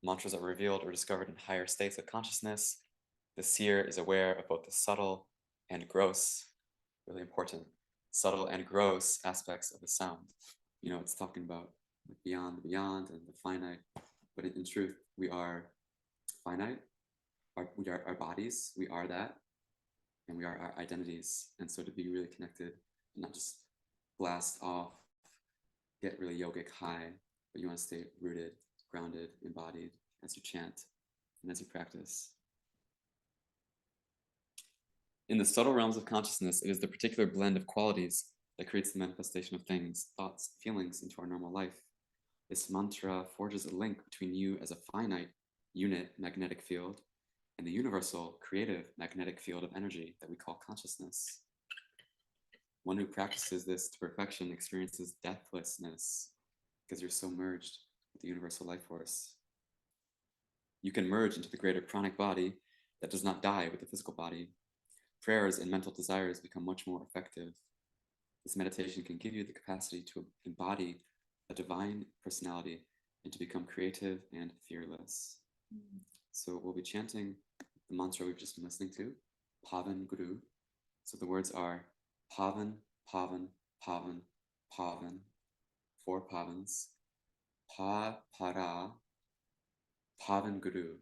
Mantras are revealed or discovered in higher states of consciousness. The seer is aware of both the subtle and gross, really important, subtle and gross aspects of the sound. You know, it's talking about beyond the beyond and the finite, but in truth, we are finite. We are our bodies, we are that, and we are our identities. And so to be really connected, not just blast off, get really yogic high, but you want to stay rooted, grounded, embodied as you chant and as you practice. In the subtle realms of consciousness, it is the particular blend of qualities that creates the manifestation of things, thoughts, feelings into our normal life. This mantra forges a link between you as a finite unit magnetic field and the universal creative magnetic field of energy that we call consciousness. One who practices this to perfection experiences deathlessness because you're so merged with the universal life force. You can merge into the greater pranic body that does not die with the physical body. Prayers and mental desires become much more effective. This meditation can give you the capacity to embody a divine personality and to become creative and fearless. So we'll be chanting the mantra we've just been listening to, Pavan Guru. So the words are Pavan, Pavan, Pavan, Pavan, 4 Pavans, Pa, Para, Pavan Guru,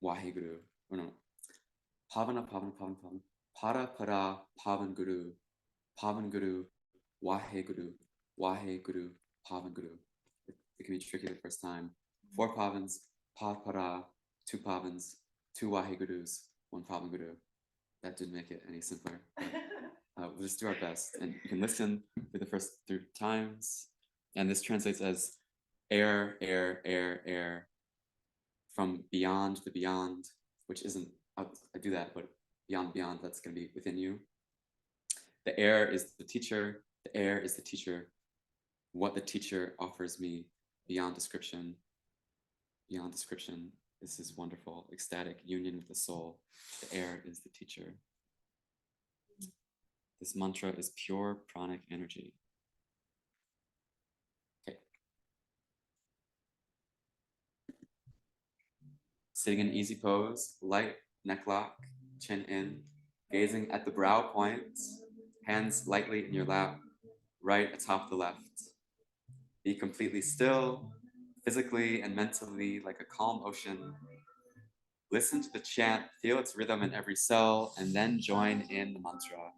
Waheguru. Oh no, Pavana, Pavan, Pavan, Pavan, Para, Para, Pavan Guru, Waheguru, Waheguru, Pavan Guru. It can be tricky the first time. 4 Pavans, Pa, Para, 2 Pavans, 2 Wahegurus, 1 Pavan Guru. That didn't make it any simpler. We'll just do our best. And you can listen for the first 3 times. And this translates as air, air, air, air, from beyond the beyond, which isn't, I do that, but beyond, beyond, that's going to be within you. The air is the teacher. The air is the teacher. What the teacher offers me beyond description. Beyond description. This is wonderful, ecstatic union with the soul. The air is the teacher. This mantra is pure pranic energy. Okay. Sitting in easy pose, light neck lock, chin in, gazing at the brow point, hands lightly in your lap, right atop the left. Be completely still, physically and mentally like a calm ocean. Listen to the chant, feel its rhythm in every cell, and then join in the mantra.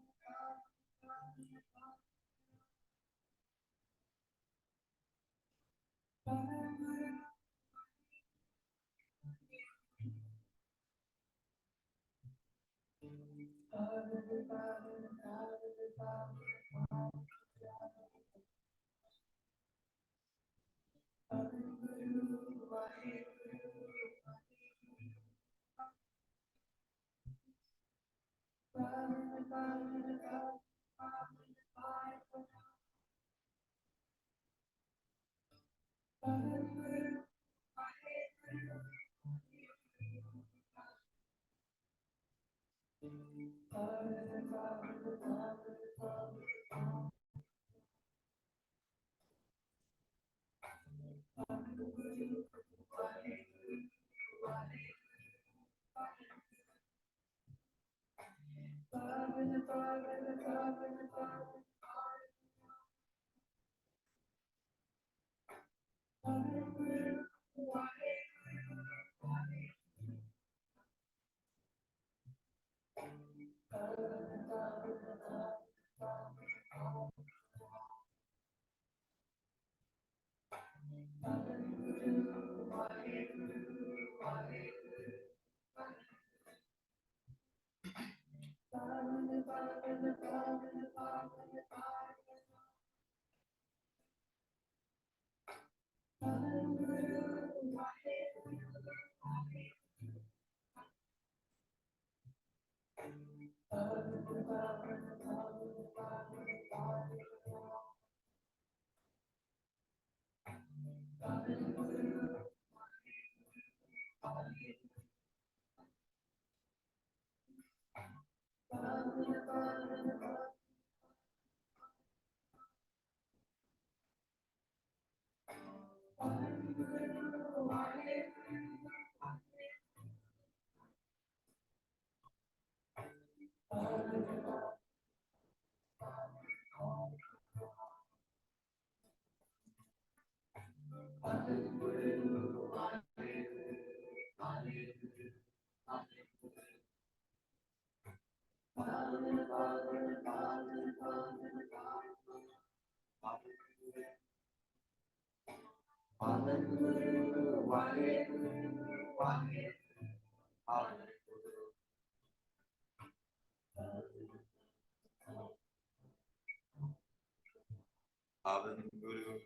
Pavan Guru,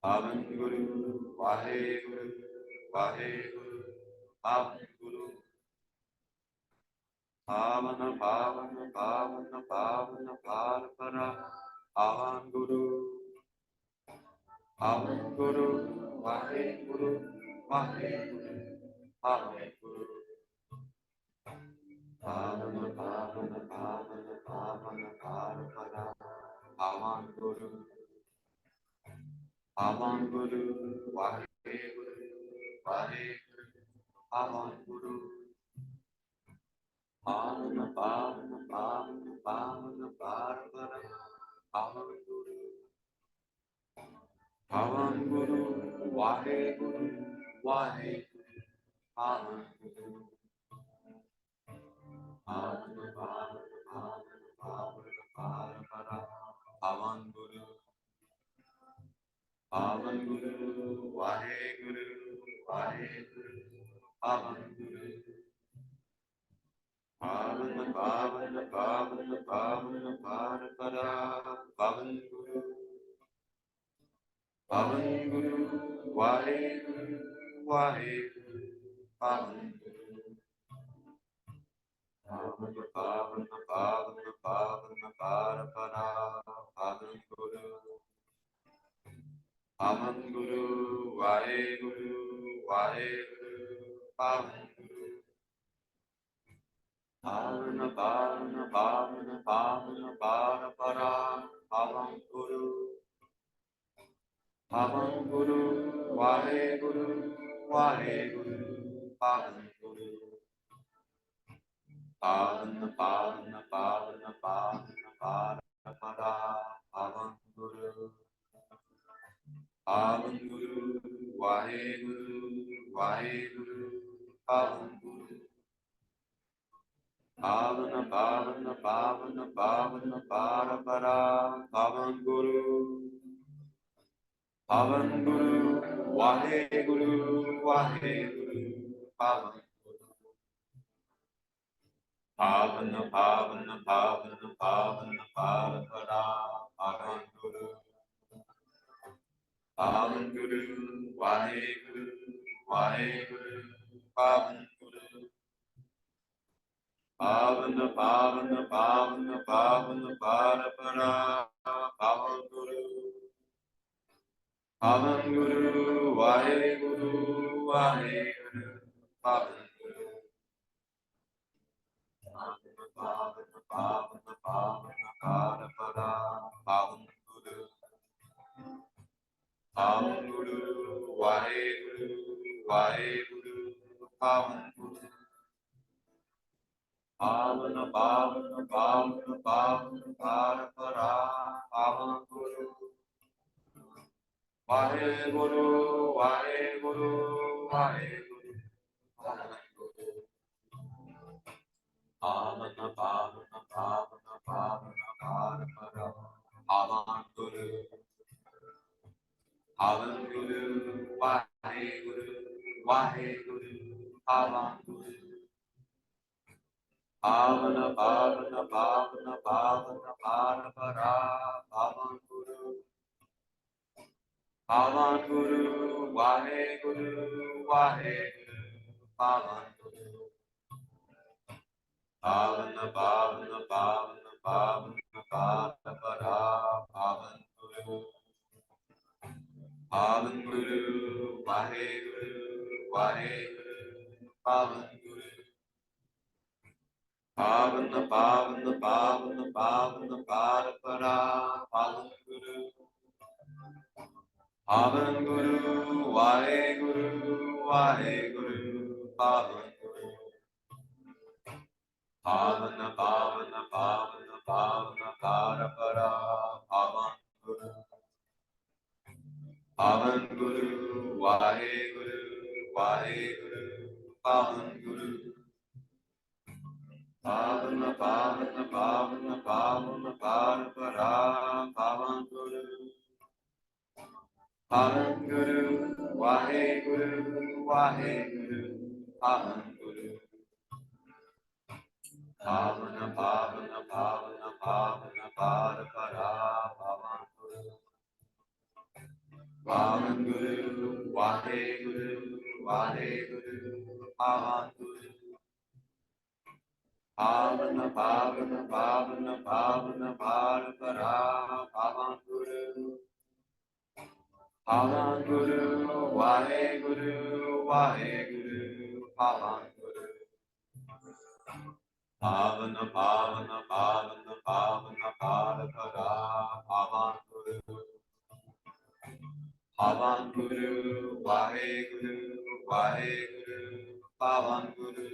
Pavan Guru, Vaheguru, Vaheguru, Pavan Guru, Pavana, Pavana, Pavana, Pavana, Parapara, Pavan Guru, Pavan Guru, Vaheguru, Vaheguru, Pavan Guru, Pavana, Pavana, Pavana, Pavana, Parapara, Pavan Guru, Pavan Guru, Vaheguru, Vaheguru, Pavan Guru, Pavana, Pavana, Pavana, Pavana, Parapara, Pavan Guru, Pavan Guru, Vaheguru, Vaheguru, Pavan Guru, Pavana, Pavana, Pavana, Pavana, Parapara, Pavan Guru, Pavan Guru, Vaheguru, Vaheguru, Pavan Guru, Pavana, Pavana, Pavana, Pavana, Parapara, Pavan Guru, Pavan Guru, Vaheguru, Vaheguru, Pavan Guru, Pavana, Pavana, Pavana, Pavana, Parapara, Pavan Guru, Pavan Guru, Vaheguru, Vaheguru, Pavan Guru, Pavana, Pavana, Pavana, Pavana, Parapara, Pavan Guru, Pavan Guru, Vaheguru, Vaheguru, Pavan Guru, Pavana, Pavana, Pavana, Pavana, Parapara, Pavan Guru, Pavan Guru, Vaheguru, Vaheguru, Pavan Guru, Pavana, Pavana, Pavana, Pavana, Parapara, Pavan Guru, Pavan Guru, Vaheguru, Vaheguru, Pavan Guru, Pavana, Pavana, Pavana, Pavana, Parapara, Pavan Guru, Pavan Guru, Vaheguru, Vaheguru, Pavan Guru, Pavana, Pavana, Pavana, Pavana, Parapara, Pavan Guru, Pavan Guru, Vaheguru, Vaheguru, Pavan Guru, Pavana, Pavana, Pavana, Pavana, Parapara, Pavan Guru, Pavan Guru, Vaheguru, Vaheguru, Pavan Guru, Pavana, Pavana, Pavana, Pavana, Parapara, Pavan Guru, Vaheguru, Vaheguru, Vaheguru, Pavan Guru, Pavana, Pavana, Pavana, Pavana, Pavan Guru, Vaheguru, Vaheguru, Pavan Guru. Pavana, Pavana, Pavana, Pavana, Parapara, Pavan Guru. Pavan Guru, Vaheguru, Vaheguru, Pavan Guru. Pavana, Pavana, Pavana, Pavana, Parapara, Pavan Guru. Pavan Guru, Vaheguru, Vaheguru, Pavan Guru. Pavana, Pavana, Pavana, Pavana, Parapara, Pavan Guru. Pavan Guru, Vaheguru, Vaheguru, Pavan Guru. Pavana, Pavana, Pavana, Pavana, Parapara, Pavan Guru. Pavan Guru, Vaheguru, Vaheguru, Pavan Guru. Pavana, Pavana, Pavana, Pavana, Parapara, Pavan Guru. Pavan Guru, Vaheguru, Vaheguru, Pavan Guru. Pavana, Pavana, Pavana, Pavana, Parapara, Pavan Guru. Pavan Guru, Vaheguru, Vaheguru, Pavan Guru. Pavana, Pavana, Pavana, Pavana, Parapara, Pavan Guru. Pavan Guru, Vaheguru, Vaheguru, Pavan Guru. Pavana, Pavana, Pavana, Pavana, Parapara, Pavan Guru. Pavan Guru, Vaheguru, Vaheguru, Pavan Guru.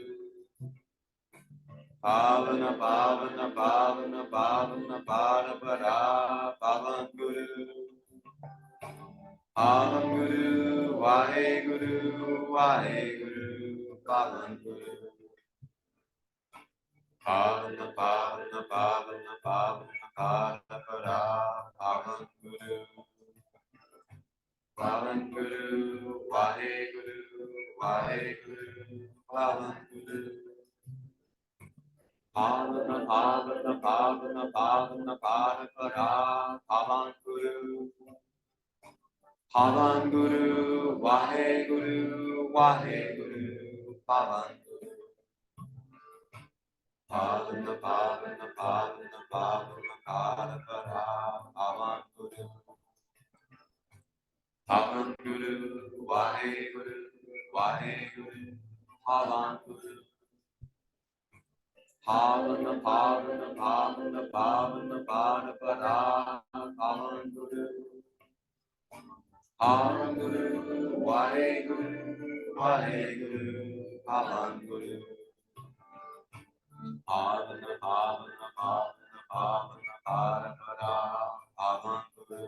Pavana, Pavana, Pavana, Pavana, Parapara, Pavan Guru. Pavan Guru, Vaheguru, Vaheguru, Pavan Guru. Pavana, Pavana, Pavana, Pavana, Parapara, Pavan Guru. Pavan Guru, Vaheguru, Vaheguru, Pavan Guru. Pavana, Pavana, Pavana, Pavana, Parapara, Pavan Guru. Pavan Guru, Vaheguru, Vaheguru, Pavan Guru. Pavana, Pavana, Pavana, Pavana, Parapara, Pavan Guru. Pavan Guru, Vaheguru, Vaheguru, Pavan Guru. Pavana, Pavana, Pavana, Pavana, Parapara, Pavan Guru. Pavan Guru, Vaheguru, Vaheguru, Pavan Guru. Pavana, Pavana, Pavana, Pavana, Parapara, Pavan Guru.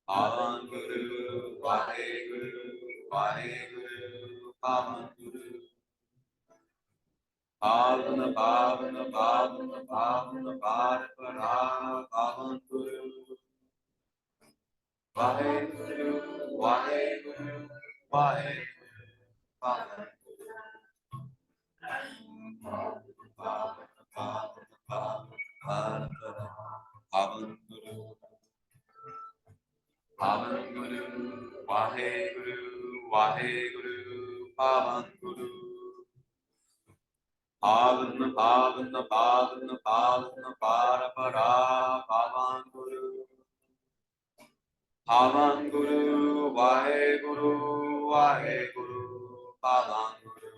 Pavan Guru, Vaheguru, Vaheguru, Pavan Guru. Pavana, Pavana, Pavana, Pavana, Parapara, Pavan Guru. Vaheguru, Vaheguru, Vaheguru, Pavan Guru. Pavana, Pavana, Pavana, Parapara, Pavan Guru. Pavan Guru, Vaheguru, Vaheguru, Pavan Guru. Pavana, Pavana, Pavana, Pavana, Parapara, Pavan Guru. Pavan Guru, Vaheguru, Vaheguru, Pavan Guru.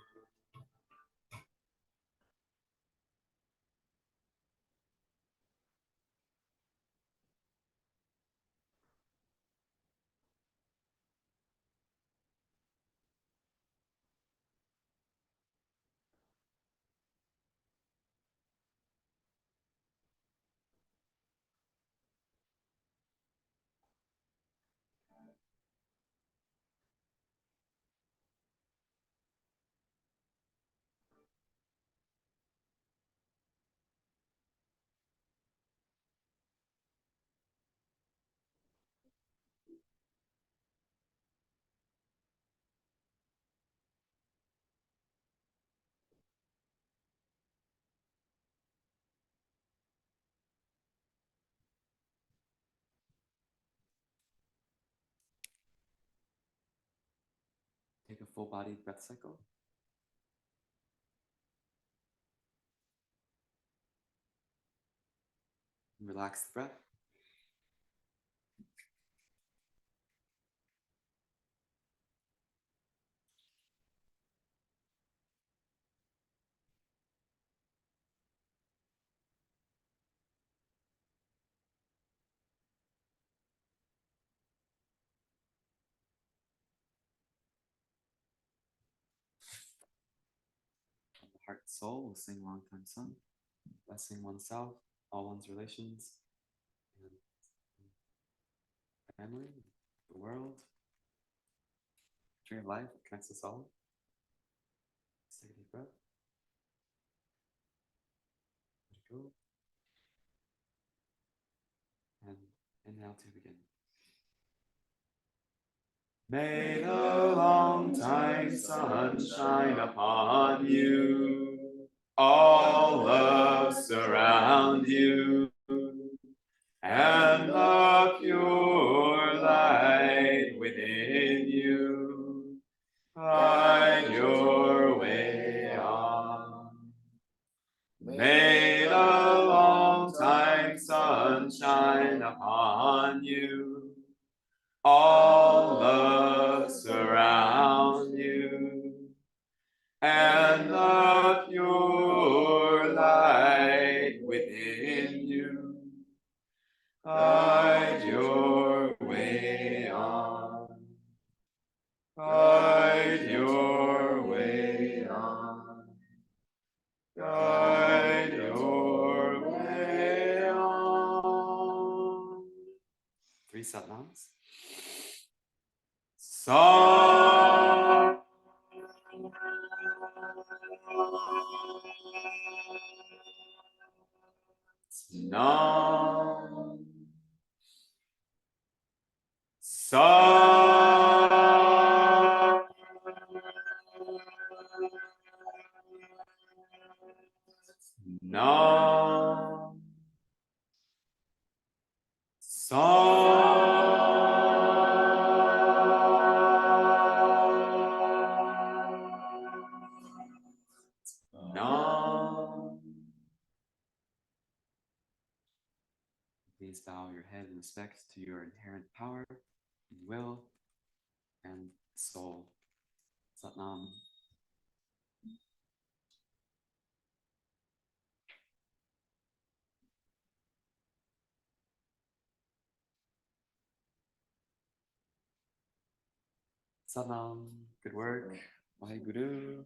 full body breath cycle. Relax the breath. Heart and soul will sing Long Time Sun, blessing oneself, all one's relations, and family, the world, tree of life that connects us all. Let's take a deep breath. Let it go. And inhale to begin. May the long time sun shine upon you, all love surround you, and the pure light within you guide your way on. May the long time sun shine upon you, all love surround you, and the pure light within you guide your way on. Guide your way on. Guide your way on. 3 satnams. Sa. Nam. Sa. Nam. Sa. Nam. Please bow your head in respect to your inherent power, will, and soul. Satnam. Satnam. Good work. Vaheguru.